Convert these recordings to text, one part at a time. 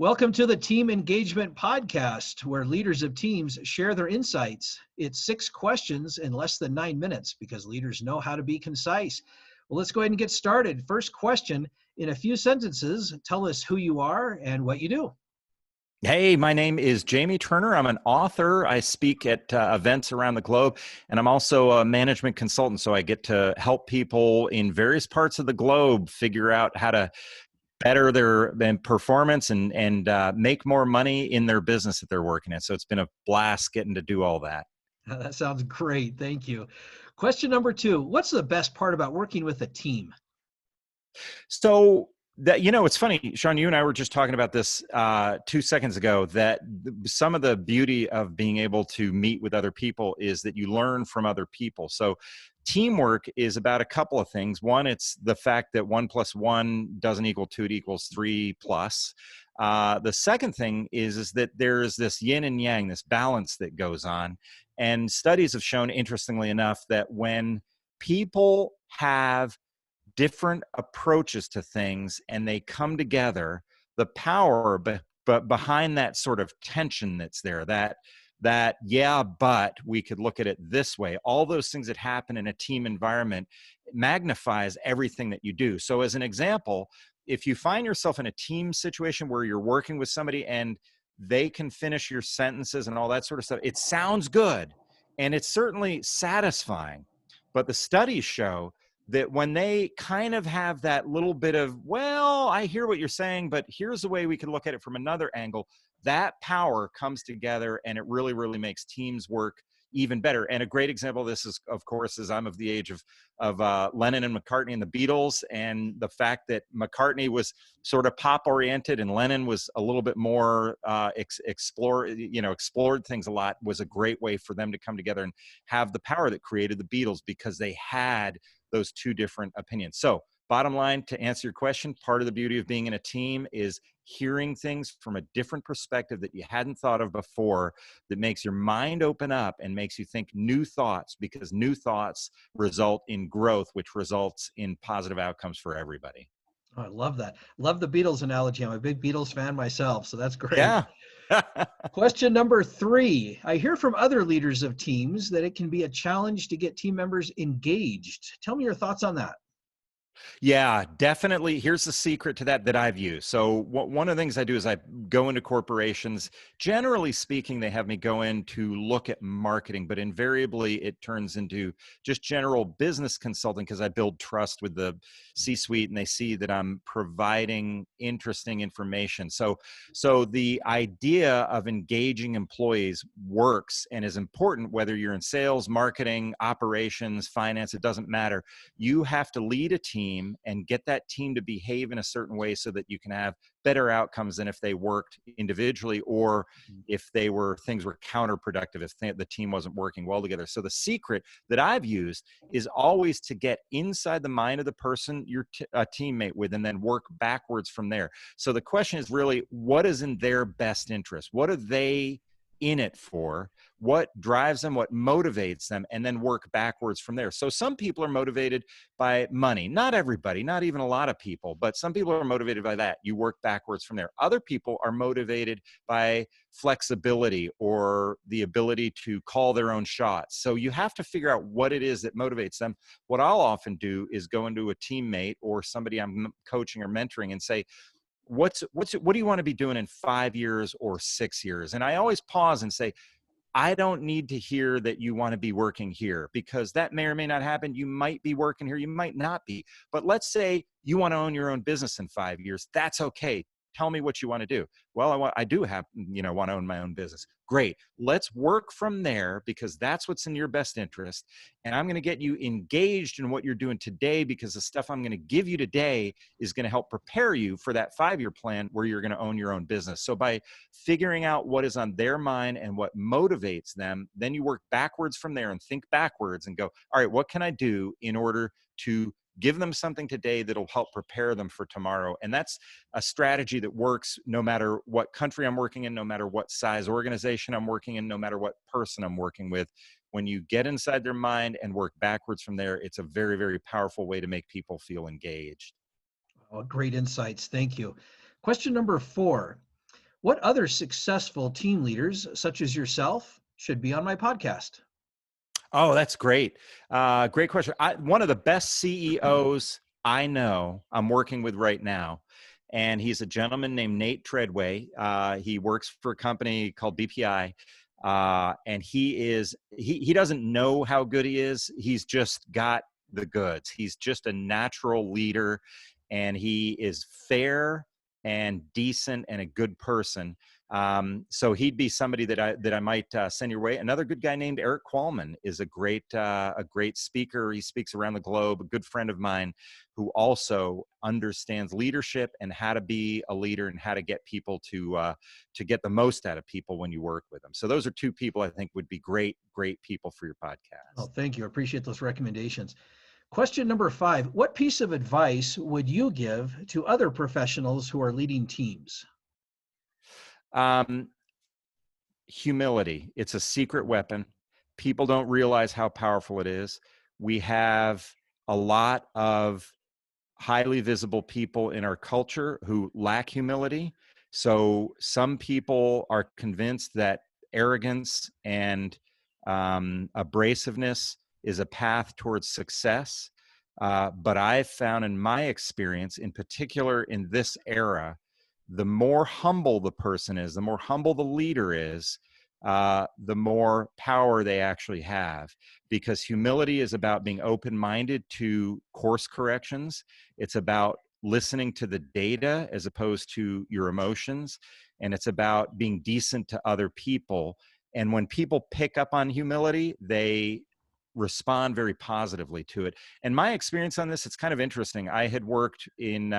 Welcome to the Team Engagement Podcast, where leaders of teams share their insights. It's 6 questions in less than 9 minutes because leaders know how to be concise. Well, let's go ahead and get started. First question, in a few sentences, tell us who you are and what you do. Hey, my name is Jamie Turner. I'm an author. I speak at events around the globe, and I'm also a management consultant. So I get to help people in various parts of the globe figure out how to better their performance and make more money in their business that they're working in. So it's been a blast getting to do all that. That sounds great. Thank you. Question number 2, what's the best part about working with a team? So that, it's funny, Sean, you and I were just talking about this 2 seconds ago, that some of the beauty of being able to meet with other people is that you learn from other people. So teamwork is about a couple of things. One, it's the fact that 1 + 1 doesn't equal 2, it equals 3 plus. The second thing is that there's this yin and yang, this balance that goes on. And studies have shown, interestingly enough, that when people have different approaches to things and they come together, the power but behind that sort of tension that's there, that yeah, but we could look at it this way, all those things that happen in a team environment magnifies everything that you do. So as an example, if you find yourself in a team situation where you're working with somebody and they can finish your sentences and all that sort of stuff, it sounds good and it's certainly satisfying. But the studies show that when they kind of have that little bit of, well, I hear what you're saying, but here's the way we can look at it from another angle, that power comes together and it really, really makes teams work even better. And a great example of this is, of course, is I'm of the age of Lennon and McCartney and the Beatles, and the fact that McCartney was sort of pop oriented and Lennon was a little bit more explored things a lot, was a great way for them to come together and have the power that created the Beatles, because they had those two different opinions. So bottom line, to answer your question, part of the beauty of being in a team is hearing things from a different perspective that you hadn't thought of before, that makes your mind open up and makes you think new thoughts, because new thoughts result in growth, which results in positive outcomes for everybody. Oh, I love that. Love the Beatles analogy. I'm a big Beatles fan myself, so that's great. Yeah. Question number 3. I hear from other leaders of teams that it can be a challenge to get team members engaged. Tell me your thoughts on that. Yeah, definitely. Here's the secret to that I've used. So one of the things I do is I go into corporations. Generally speaking, they have me go in to look at marketing, but invariably it turns into just general business consulting, because I build trust with the C-suite and they see that I'm providing interesting information. So the idea of engaging employees works and is important, whether you're in sales, marketing, operations, finance, it doesn't matter. You have to lead a team and get that team to behave in a certain way so that you can have better outcomes than if they worked individually, or if things were counterproductive, if the team wasn't working well together. So the secret that I've used is always to get inside the mind of the person you're a teammate with, and then work backwards from there. So the question is really, what is in their best interest? What are they in it for? What drives them, what motivates them, and then work backwards from there. So some people are motivated by money. Not everybody, not even a lot of people, but some people are motivated by that. You work backwards from there. Other people are motivated by flexibility or the ability to call their own shots. So you have to figure out what it is that motivates them. What I'll often do is go into a teammate or somebody I'm coaching or mentoring and say, what do you want to be doing in 5 years or 6 years? And I always pause and say, I don't need to hear that you want to be working here, because that may or may not happen. You might be working here, you might not be. But let's say you want to own your own business in 5 years. That's okay. Tell me what you want to do. Well, I do want to own my own business. Great. Let's work from there, because that's what's in your best interest. And I'm going to get you engaged in what you're doing today, because the stuff I'm going to give you today is going to help prepare you for that 5-year plan where you're going to own your own business. So by figuring out what is on their mind and what motivates them, then you work backwards from there and think backwards and go, all right, what can I do in order to give them something today that'll help prepare them for tomorrow? And that's a strategy that works no matter what country I'm working in, no matter what size organization I'm working in, no matter what person I'm working with. When you get inside their mind and work backwards from there, it's a very, very powerful way to make people feel engaged. Oh, great insights. Thank you. Question number 4. What other successful team leaders, such as yourself, should be on my podcast? Oh, that's great. Great question. One of the best CEOs I know I'm working with right now, and he's a gentleman named Nate Treadway. He works for a company called BPI, and he doesn't know how good he is. He's just got the goods. He's just a natural leader, and he is fair and decent and a good person. So he'd be somebody that I might send your way. Another good guy named Eric Qualman is a great speaker. He speaks around the globe. A good friend of mine who also understands leadership and how to be a leader and how to get people to get the most out of people when you work with them. So those are two people I think would be great people for your Oh, podcast. thank you. I appreciate those recommendations. Question number 5. What piece of advice would you give to other professionals who are leading teams? Um, Humility. It's a secret weapon. People don't realize how powerful it is. We have a lot of highly visible people in our culture who lack humility. So some people are convinced that arrogance and abrasiveness is a path towards success. But I've found in my experience, in particular in this era, the more humble the person is, the more humble the leader is, the more power they actually have. Because humility is about being open-minded to course corrections. It's about listening to the data as opposed to your emotions. And it's about being decent to other people. And when people pick up on humility, they respond very positively to it. And my experience on this, it's kind of interesting. I had worked in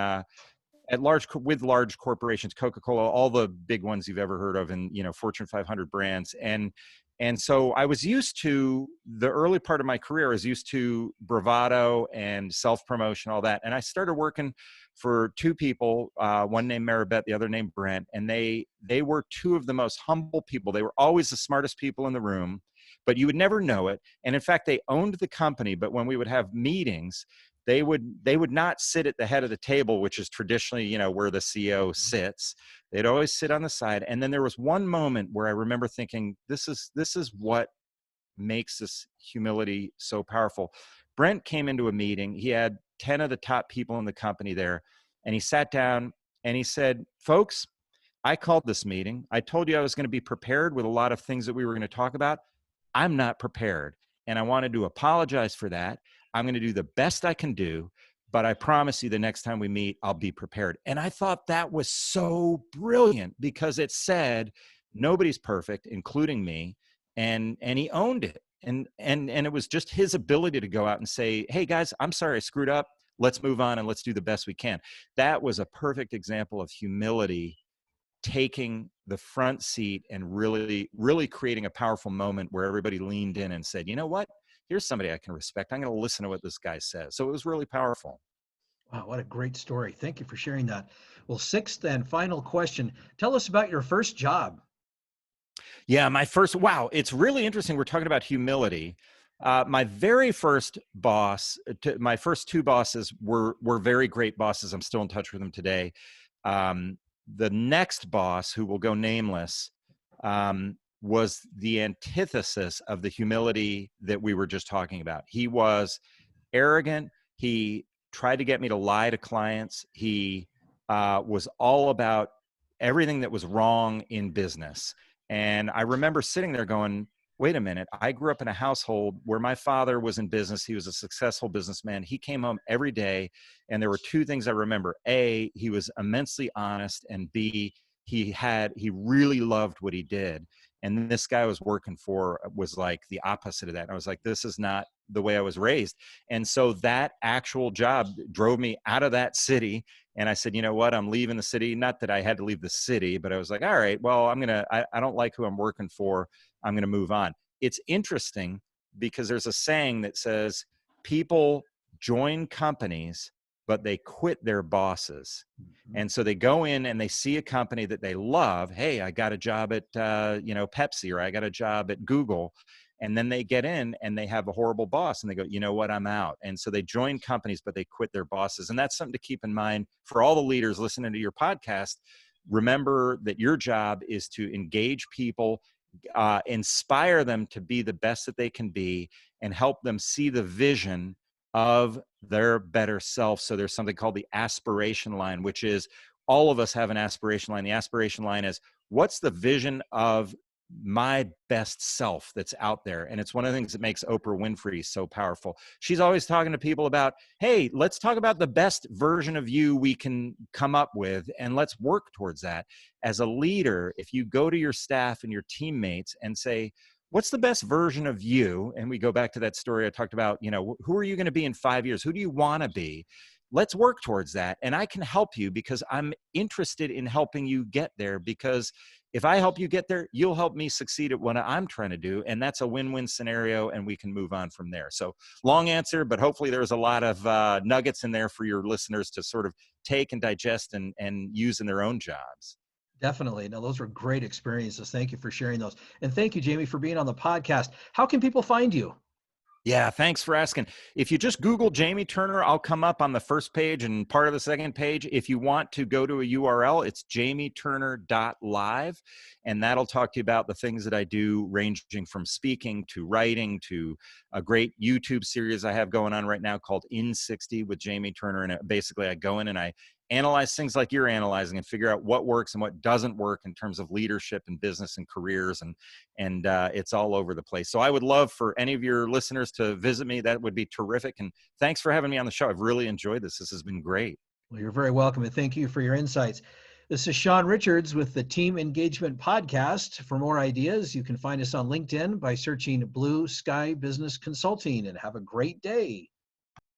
with large corporations, Coca-Cola, all the big ones you've ever heard of, and Fortune 500 brands. And so I was used to the early part of my career. I was used to bravado and self-promotion, all that. And I started working for two people, one named Maribeth, the other named Brent, and they were two of the most humble people. They were always the smartest people in the room, but you would never know it. And in fact, they owned the company. But when we would have meetings, they would not sit at the head of the table, which is traditionally where the CEO sits. They'd always sit on the side. And then there was one moment where I remember thinking, this is what makes this humility so powerful. Brent came into a meeting. He had 10 of the top people in the company there, and he sat down and he said, folks, I called this meeting. I told you I was going to be prepared with a lot of things that we were going to talk about. I'm not prepared. And I wanted to apologize for that. I'm going to do the best I can do, but I promise you the next time we meet, I'll be prepared. And I thought that was so brilliant because it said nobody's perfect, including me. And he owned it. And it was just his ability to go out and say, hey guys, I'm sorry I screwed up. Let's move on and let's do the best we can. That was a perfect example of humility taking the front seat and really creating a powerful moment where everybody leaned in and said, you know what, here's somebody I can respect. I'm going to listen to what this guy says. So it was really powerful. Wow, what a great story. Thank you for sharing that. Well, sixth and final question. Tell us about your first job. Yeah, wow, it's really interesting. We're talking about humility. My very first boss, my first two bosses were very great bosses. I'm still in touch with them today. Um, the next boss, who will go nameless, was the antithesis of the humility that we were just talking about. He was arrogant. He tried to get me to lie to clients. He was all about everything that was wrong in business. And I remember sitting there going, wait a minute, I grew up in a household where my father was in business. He was a successful businessman. He came home every day. And there were two things I remember. A, he was immensely honest. And B, he really loved what he did. And this guy I was working for was like the opposite of that. And I was like, this is not the way I was raised. And so that actual job drove me out of that city. And I said, you know what, I'm leaving the city. Not that I had to leave the city, but I was like, all right, well, I don't like who I'm working for. I'm going to move on. It's interesting because there's a saying that says people join companies, but they quit their bosses. Mhm. And so they go in and they see a company that they love. Hey, I got a job at Pepsi, or I got a job at Google. And then they get in and they have a horrible boss and they go, you know what, I'm out. And so they join companies, but they quit their bosses. And that's something to keep in mind for all the leaders listening to your podcast. remember that your job is to engage people, inspire them to be the best that they can be, and help them see the vision of their better self. So there's something called the aspiration line, which is all of us have an aspiration line. The aspiration line is, what's the vision of my best self that's out there? And it's one of the things that makes Oprah Winfrey so powerful. She's always talking to people about, hey, let's talk about the best version of you we can come up with, and let's work towards that. As a leader, if you go to your staff and your teammates and say, what's the best version of you? And we go back to that story I talked about, who are you going to be in 5 years? Who do you want to be? Let's work towards that. And I can help you because I'm interested in helping you get there, because if I help you get there, you'll help me succeed at what I'm trying to do. And that's a win-win scenario, and we can move on from there. So long answer, but hopefully there's a lot of nuggets in there for your listeners to sort of take and digest and use in their own jobs. Definitely. No, those were great experiences. Thank you for sharing those. And thank you, Jamie, for being on the podcast. How can people find you? Yeah, thanks for asking. If you just Google Jamie Turner, I'll come up on the first page and part of the second page. If you want to go to a URL, it's Turner.Live, and that'll talk to you about the things that I do, ranging from speaking to writing to a great YouTube series I have going on right now called In 60 with Jamie Turner. And basically I go in and I analyze things like you're analyzing and figure out what works and what doesn't work in terms of leadership and business and careers, and it's all over the place. So I would love for any of your listeners to visit me. That would be terrific. And thanks for having me on the show. I've really enjoyed this. This has been great. Well, you're very welcome, and thank you for your insights. This is Sean Richards with the Team Engagement Podcast. For more ideas, you can find us on LinkedIn by searching Blue Sky Business Consulting, and have a great day.